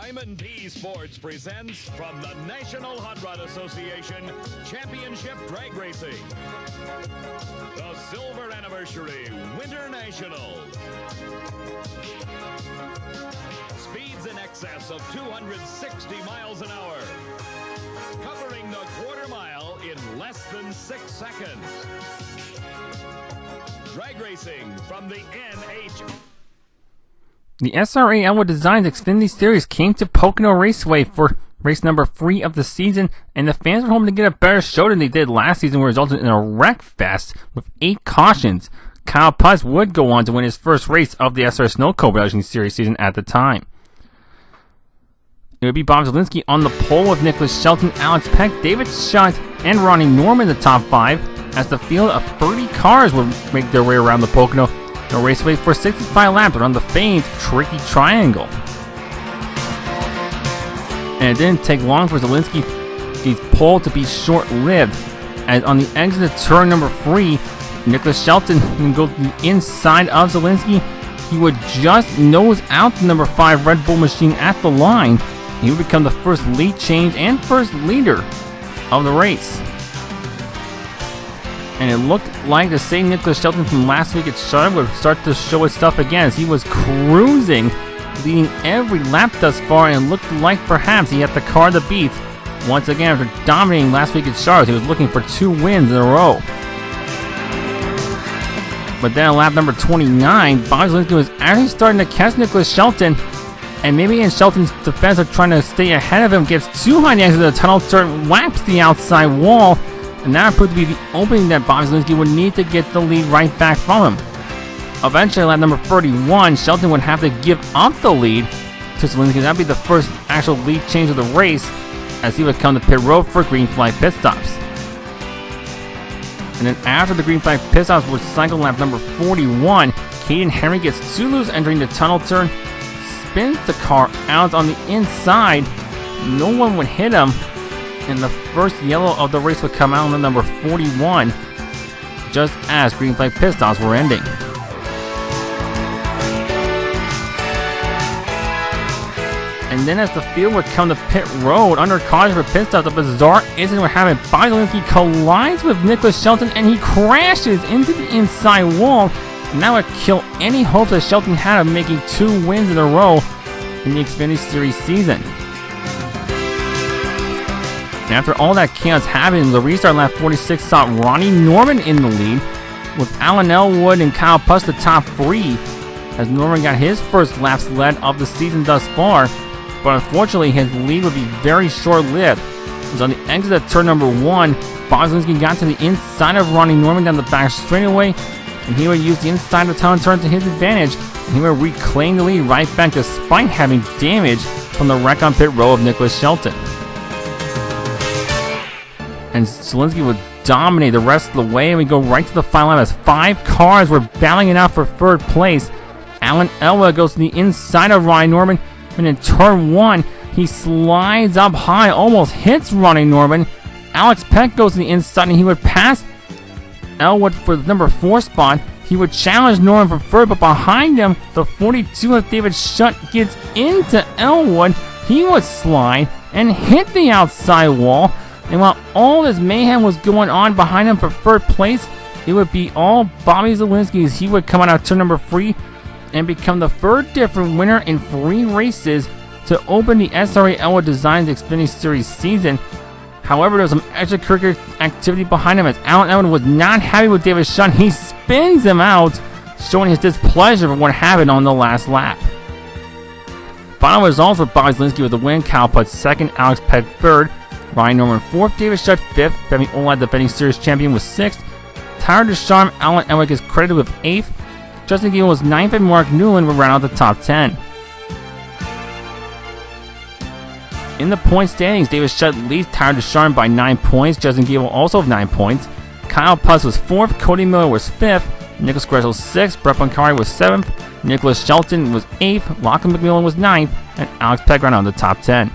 Diamond P Sports presents from the National Hot Rod Association Championship Drag Racing, the Silver Anniversary Winter Nationals. Speeds in excess of 260 miles an hour, covering the quarter mile in less than 6 seconds. Drag racing from the NH. The SRA Elwood Designs Xfinity Series came to Pocono Raceway for race number 3 of the season, and the fans were hoping to get a better show than they did last season, which resulted in a wreck fest with 8 cautions. Kyle Puss would go on to win his first race of the SRA Snow Cobra Series season at the time. It would be Bob Zielinski on the pole with Nickolas Shelton, Alex Peck, David Shutt, and Ronnie Norman in the top 5, as the field of 30 cars would make their way around the Pocono Raceway for 65 laps around the famed Tricky Triangle. And it didn't take long for Zielinski's pole to be short-lived, as on the exit of turn number 3, Nickolas Shelton can go to the inside of Zielinski. He would just nose out the number 5 Red Bull machine at the line. He would become the first lead change and first leader of the race. And it looked like the same Nickolas Shelton from last week at Charlotte would start to show his stuff again, as he was cruising, leading every lap thus far, and looked like perhaps he had the car to beat. Once again, after dominating last week at Charlotte, he was looking for 2 wins in a row. But then on lap number 29, Bob Zielinski was actually starting to catch Nickolas Shelton, and maybe in Shelton's defense of trying to stay ahead of him, gets too high the exit of the tunnel turn, whaps the outside wall, and that proved to be the opening that Bob Zielinski would need to get the lead right back from him. Eventually, lap number 31, Shelton would have to give up the lead to Zielinski. That would be the first actual lead change of the race, as he would come to pit road for green flag pit stops. And then after the green flag pit stops would cycle lap number 41, Caden Henry gets too loose entering the tunnel turn, spins the car out on the inside. No one would hit him, and the first yellow of the race would come out on the number 41, just as green flag pit stops were ending. And then as the field would come to pit road under caution for pit stops, a bizarre incident would happen. Bob Zielinski collides with Nickolas Shelton, and he crashes into the inside wall, and that would kill any hopes that Shelton had of making 2 wins in a row in the Xfinity Series season. And after all that chaos happened, the restart lap 46 saw Ronnie Norman in the lead, with Alan Elwood and Kyle Puss the top 3, as Norman got his first laps led of the season thus far. But unfortunately, his lead would be very short-lived, as on the exit of turn number 1, Bob Zielinski got to the inside of Ronnie Norman down the back straightaway, and he would use the inside of the tunnel turn to his advantage, and he would reclaim the lead right back despite having damage from the wreck on pit row of Nickolas Shelton. And Zielinski would dominate the rest of the way, and we go right to the final lap as 5 cars were battling it out for 3rd place. Alan Elwood goes to the inside of Ronnie Norman, and in turn 1, he slides up high, almost hits Ronnie Norman. Alex Peck goes to the inside, and he would pass Elwood for the number 4 spot. He would challenge Norman for 3rd, but behind him, the 42 of David Shutt gets into Elwood. He would slide and hit the outside wall. And while all this mayhem was going on behind him for 3rd place, it would be all Bobby Zielinski, as he would come out of turn number 3 and become the 3rd different winner in 3 races to open the SRA Elwood Designs Xfinity Series season. However, there was some extracurricular activity behind him, as Alan Elwood was not happy with David Shutt. He spins him out, showing his displeasure for what happened on the last lap. Final results for Bobby Zielinski with the win: Kyle Putt 2nd, Alex Peck 3rd, Ronnie Norman 4th, David Shutt 5th, Femi Olad, defending series champion, was 6th. Tyler Deschamps, Alan Elwood is credited with 8th. Justin Gill was 9th, and Mark Newland would round out the top 10. In the point standings, David Shutt leads Tyler Deschamps by 9 points. Justin Gill also have 9 points. Kyle Puss was 4th, Cody Miller was 5th, Nicholas Gressel was 6th, Brett Boncari was 7th, Nickolas Shelton was 8th, Lachlan McMillan was 9th, and Alex Peck rounded out the top 10.